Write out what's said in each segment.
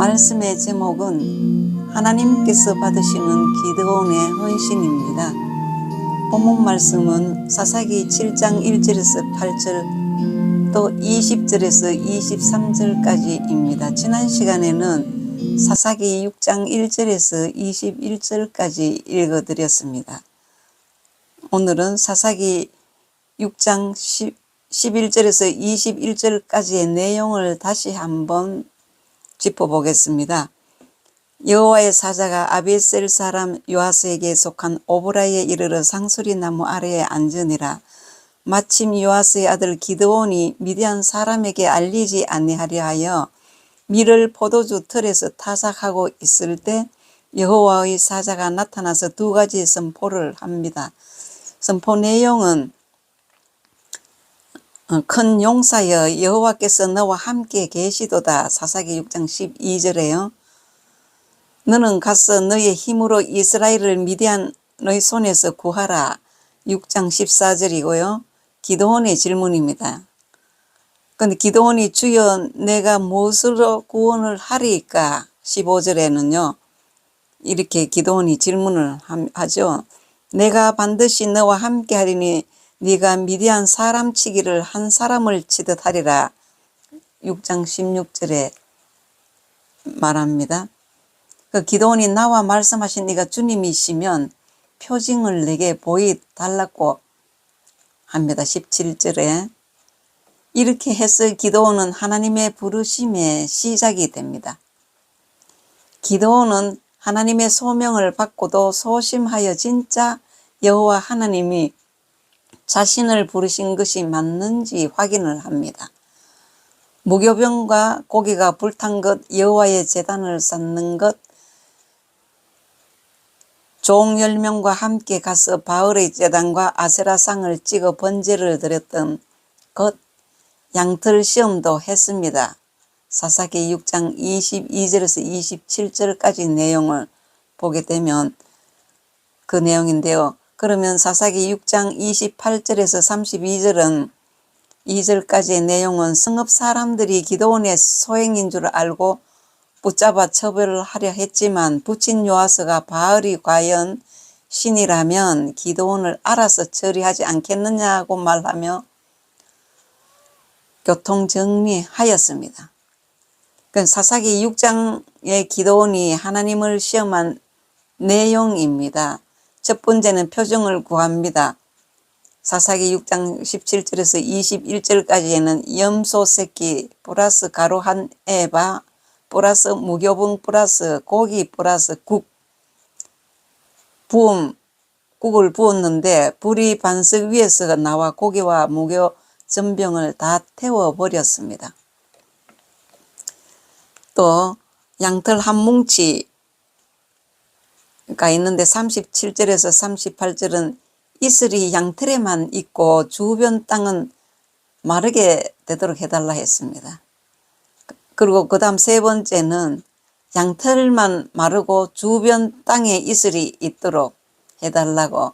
말씀의 제목은 하나님께서 받으시는 기드온의 헌신입니다. 본문 말씀은 사사기 7장 1절에서 8절 또 20절에서 23절까지입니다. 지난 시간에는 사사기 6장 1절에서 21절까지 읽어드렸습니다. 오늘은 사사기 6장 11절에서 21절까지의 내용을 다시 한번 짚어보겠습니다. 여호와의 사자가 아비에셀 사람 요아스에게 속한 오브라에 이르러 상수리 나무 아래에 앉으니라. 마침 요아스의 아들 기드온이 미디안 사람에게 알리지 아니하려 하여 밀을 포도주 틀에서 타삭하고 있을 때 여호와의 사자가 나타나서 두 가지 선포를 합니다. 선포 내용은 큰 용사여 여호와께서 너와 함께 계시도다. 사사기 6장 12절에요. 너는 가서 너의 힘으로 이스라엘을 미디안의 손에서 구하라. 6장 14절이고요. 기드온의 질문입니다. 근데 기드온이 주여 내가 무엇으로 구원을 하리까? 15절에는요. 이렇게 기드온이 질문을 하죠. 내가 반드시 너와 함께 하리니 네가 미디안 사람 치기를 한 사람을 치듯 하리라. 6장 16절에 말합니다. 그 기드온이 나와 말씀하신 네가 주님이시면 표징을 내게 보여달라고 합니다. 17절에 이렇게 해서 기드온은 하나님의 부르심의 시작이 됩니다. 기드온은 하나님의 소명을 받고도 소심하여 진짜 여호와 하나님이 자신을 부르신 것이 맞는지 확인을 합니다. 무교병과 고기가 불탄 것, 여호와의 제단을 쌓는 것, 종 10명과 함께 가서 바알의 제단과 아세라상을 찍어 번제를 드렸던 것, 양털 시험도 했습니다. 사사기 6장 22절에서 27절까지 내용을 보게 되면 그 내용인데요. 그러면 사사기 6장 28절에서 32절은 2절까지의 내용은 성읍 사람들이 기드온의 소행인 줄 알고 붙잡아 처벌을 하려 했지만 붙인 요아스가 바알이 과연 신이라면 기드온을 알아서 처리하지 않겠느냐고 말하며 교통정리하였습니다. 사사기 6장의 기드온이 하나님을 시험한 내용입니다. 첫 번째는 표징을 구합니다. 사사기 6장 17절에서 21절까지에는 염소 새끼 플러스 가루 한 에바 플러스 무교분 플러스 고기 플러스 국을 부었는데 불이 반석 위에서 나와 고기와 무교 전병을 다 태워버렸습니다. 또 양털 한 뭉치가 있는데 37절에서 38절은 이슬이 양털에만 있고 주변 땅은 마르게 되도록 해달라 했습니다. 그리고 그 다음 세 번째는 양털만 마르고 주변 땅에 이슬이 있도록 해달라고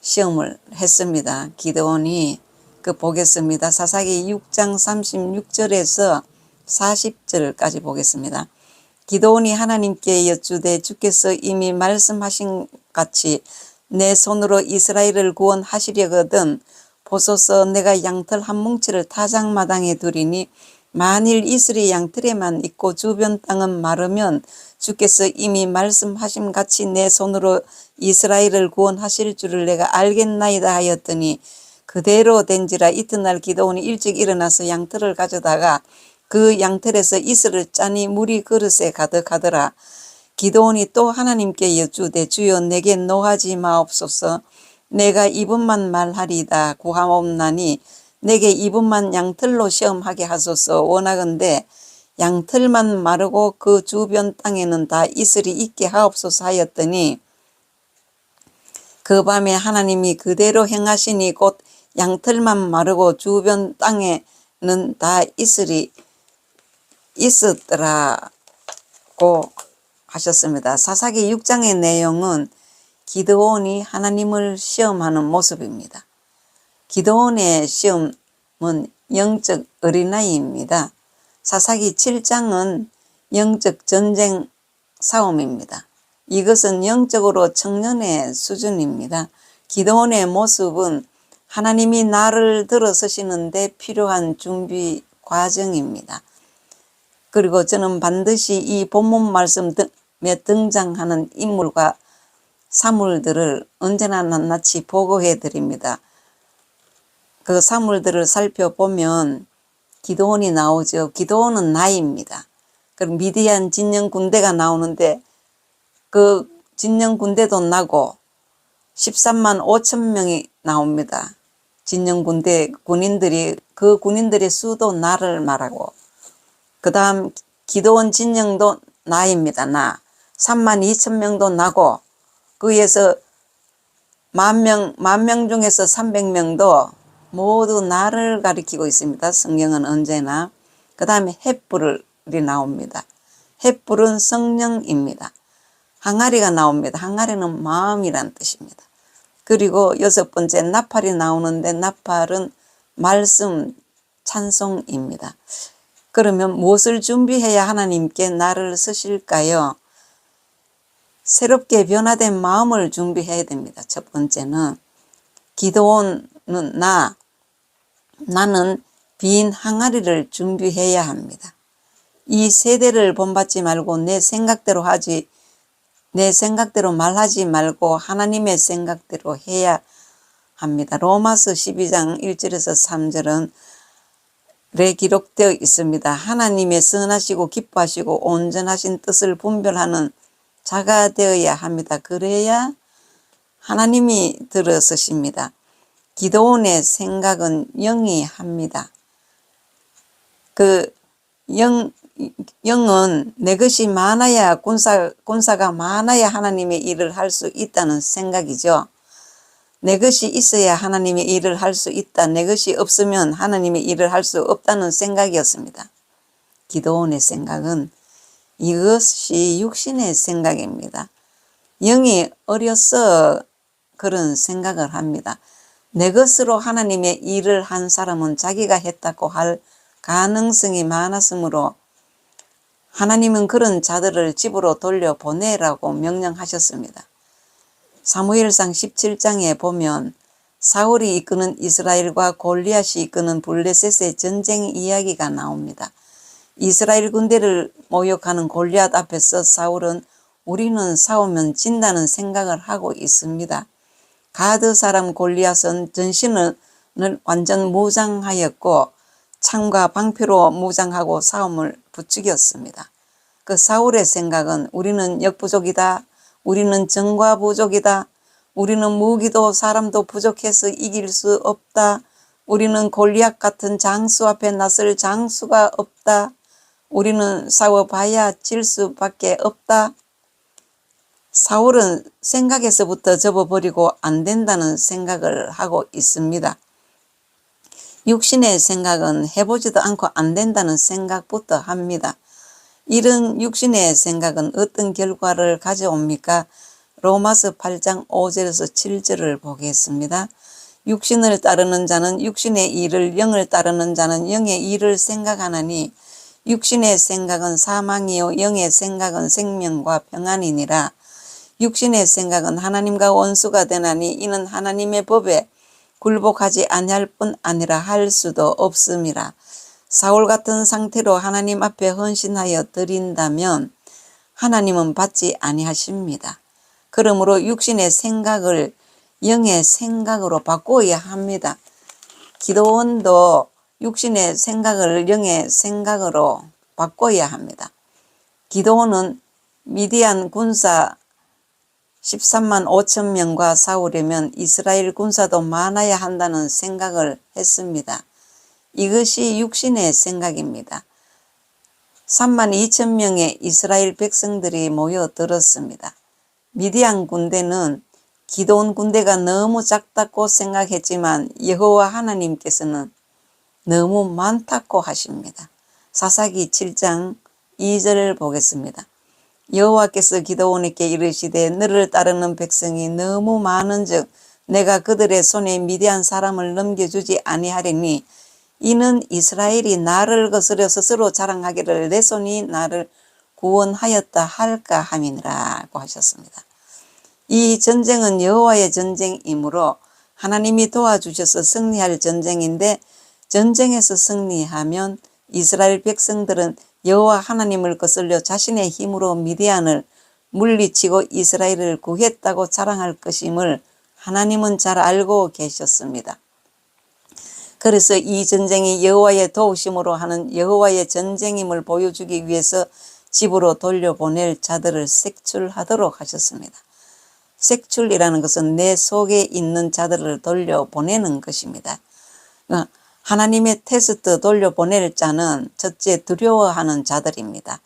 시험을 했습니다. 기드온이 보겠습니다. 사사기 6장 36절에서 40절까지 보겠습니다. 기드온이 하나님께 여쭈되 주께서 이미 말씀하신 같이 내 손으로 이스라엘을 구원하시려거든 보소서 내가 양털 한 뭉치를 타작마당에 두리니 만일 이슬이 양털에만 있고 주변 땅은 마르면 주께서 이미 말씀하신 같이 내 손으로 이스라엘을 구원하실 줄을 내가 알겠나이다 하였더니 그대로 된지라. 이튿날 기드온이 일찍 일어나서 양털을 가져다가 그 양털에서 이슬을 짜니 물이 그릇에 가득하더라. 기드온이 또 하나님께 여쭈되 주여 내게 노하지 마옵소서. 내가 이분만 말하리이다 구하옵나니 내게 이분만 양털로 시험하게 하소서. 원하건대 양털만 마르고 그 주변 땅에는 다 이슬이 있게 하옵소서 하였더니 그 밤에 하나님이 그대로 행하시니 곧 양털만 마르고 주변 땅에는 다 이슬이 있었더라고 하셨습니다. 사사기 6장의 내용은 기드온이 하나님을 시험하는 모습입니다. 기드온의 시험은 영적 어린아이입니다. 사사기 7장은 영적 전쟁 싸움입니다. 이것은 영적으로 청년의 수준입니다. 기도원의 모습은 하나님이 나를 들어서시는데 필요한 준비 과정입니다. 그리고 저는 반드시 이 본문 말씀에 등장하는 인물과 사물들을 언제나 낱낱이 보고해 드립니다. 그 사물들을 살펴보면 기드온이 나오죠. 기드온은 나입니다. 그럼 미디안 진영 군대가 나오는데 그 진영 군대도 나고 13만 5천 명이 나옵니다. 진영 군대 군인들이 그 군인들의 수도 나를 말하고 그 다음 기드온 진영도 나입니다. 나 3만 2천 명도 나고 거기에서 만 명 중에서 300명도 모두 나를 가리키고 있습니다. 성경은 언제나. 그 다음에 햇불이 나옵니다. 햇불은 성령입니다. 항아리가 나옵니다. 항아리는 마음이란 뜻입니다. 그리고 6번째 나팔이 나오는데 나팔은 말씀, 찬송입니다. 그러면 무엇을 준비해야 하나님께 나를 쓰실까요? 새롭게 변화된 마음을 준비해야 됩니다. 첫 번째는 기드온은 나는 빈 항아리를 준비해야 합니다. 이 세대를 본받지 말고 내 생각대로 말하지 말고 하나님의 생각대로 해야 합니다. 로마서 12장 1절에서 3절은 기록되어 있습니다. 하나님의 선하시고 기뻐하시고 온전하신 뜻을 분별하는 자가 되어야 합니다. 그래야 하나님이 들어서십니다. 기드온의 생각은 영이합니다. 그 영은 내 것이 많아야 군사가 많아야 하나님의 일을 할 수 있다는 생각이죠. 내 것이 있어야 하나님의 일을 할 수 있다. 내 것이 없으면 하나님의 일을 할 수 없다는 생각이었습니다. 기드온의 생각은 이것이 육신의 생각입니다. 영이 어려서 그런 생각을 합니다. 내 것으로 하나님의 일을 한 사람은 자기가 했다고 할 가능성이 많았으므로 하나님은 그런 자들을 집으로 돌려보내라고 명령하셨습니다. 사무엘상 17장에 보면 사울이 이끄는 이스라엘과 골리앗이 이끄는 블레셋의 전쟁 이야기가 나옵니다. 이스라엘 군대를 모욕하는 골리앗 앞에서 사울은 우리는 싸우면 진다는 생각을 하고 있습니다. 가드 사람 골리앗은 전신을 완전 무장하였고 창과 방패로 무장하고 싸움을 부추겼습니다. 그 사울의 생각은 우리는 역부족이다. 우리는 정과 부족이다. 우리는 무기도 사람도 부족해서 이길 수 없다. 우리는 골리앗 같은 장수 앞에 나설 장수가 없다. 우리는 싸워봐야 질 수밖에 없다. 사울은 생각에서부터 접어버리고 안 된다는 생각을 하고 있습니다. 육신의 생각은 해보지도 않고 안 된다는 생각부터 합니다. 이런 육신의 생각은 어떤 결과를 가져옵니까? 로마서 8장 5절에서 7절을 보겠습니다. 육신을 따르는 자는 육신의 일을, 영을 따르는 자는 영의 일을 생각하나니 육신의 생각은 사망이요 영의 생각은 생명과 평안이니라. 육신의 생각은 하나님과 원수가 되나니 이는 하나님의 법에 굴복하지 아니할 뿐 아니라 할 수도 없음이라. 사울 같은 상태로 하나님 앞에 헌신하여 드린다면 하나님은 받지 아니하십니다. 그러므로 육신의 생각을 영의 생각으로 바꾸어야 합니다. 기드온도 육신의 생각을 영의 생각으로 바꿔야 합니다. 기드온은 미디안 군사 13만 5천 명과 싸우려면 이스라엘 군사도 많아야 한다는 생각을 했습니다. 이것이 육신의 생각입니다. 3만 2천 명의 이스라엘 백성들이 모여들었습니다. 미디안 군대는 기드온 군대가 너무 작다고 생각했지만 여호와 하나님께서는 너무 많다고 하십니다. 사사기 7장 2절을 보겠습니다. 여호와께서 기드온에게 이르시되 너를 따르는 백성이 너무 많은즉 내가 그들의 손에 미디안 사람을 넘겨주지 아니하리니 이는 이스라엘이 나를 거스려 스스로 자랑하기를 내 손이 나를 구원하였다 할까 함이니라고 하셨습니다. 이 전쟁은 여호와의 전쟁이므로 하나님이 도와주셔서 승리할 전쟁인데, 전쟁에서 승리하면 이스라엘 백성들은 여호와 하나님을 거슬려 자신의 힘으로 미디안을 물리치고 이스라엘을 구했다고 자랑할 것임을 하나님은 잘 알고 계셨습니다. 그래서 이 전쟁이 여호와의 도우심으로 하는 여호와의 전쟁임을 보여주기 위해서 집으로 돌려보낼 자들을 색출하도록 하셨습니다. 색출이라는 것은 내 속에 있는 자들을 돌려보내는 것입니다. 하나님의 테스트 돌려보낼 자는 첫째 두려워하는 자들입니다.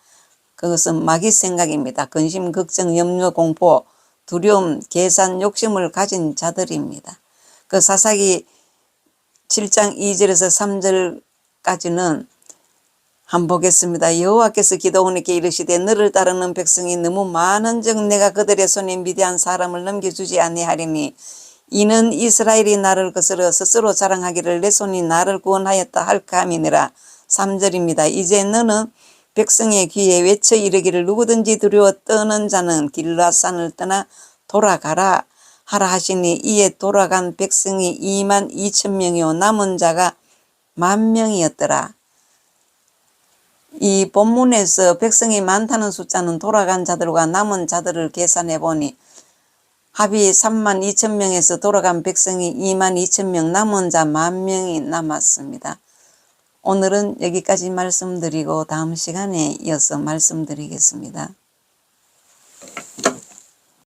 그것은 마귀 생각입니다. 근심, 걱정, 염려, 공포, 두려움, 계산, 욕심을 가진 자들입니다. 그 사사기 7장 2절에서 3절까지는 한번 보겠습니다. 여호와께서 기드온에게 이르시되 너를 따르는 백성이 너무 많은즉 내가 그들의 손에 미디안 사람을 넘겨주지 아니하리니 이는 이스라엘이 나를 거스러 스스로 자랑하기를 내 손이 나를 구원하였다 할까 함이니라. 3절입니다. 이제 너는 백성의 귀에 외쳐 이르기를 누구든지 두려워 떠는 자는 길라산을 떠나 돌아가라 하라 하시니 이에 돌아간 백성이 22,000명이요 남은 자가 10,000명이었더라. 이 본문에서 백성이 많다는 숫자는 돌아간 자들과 남은 자들을 계산해 보니 합이 32,000명에서 돌아간 백성이 22,000명, 남은 자 10,000명이 남았습니다. 오늘은 여기까지 말씀드리고 다음 시간에 이어서 말씀드리겠습니다.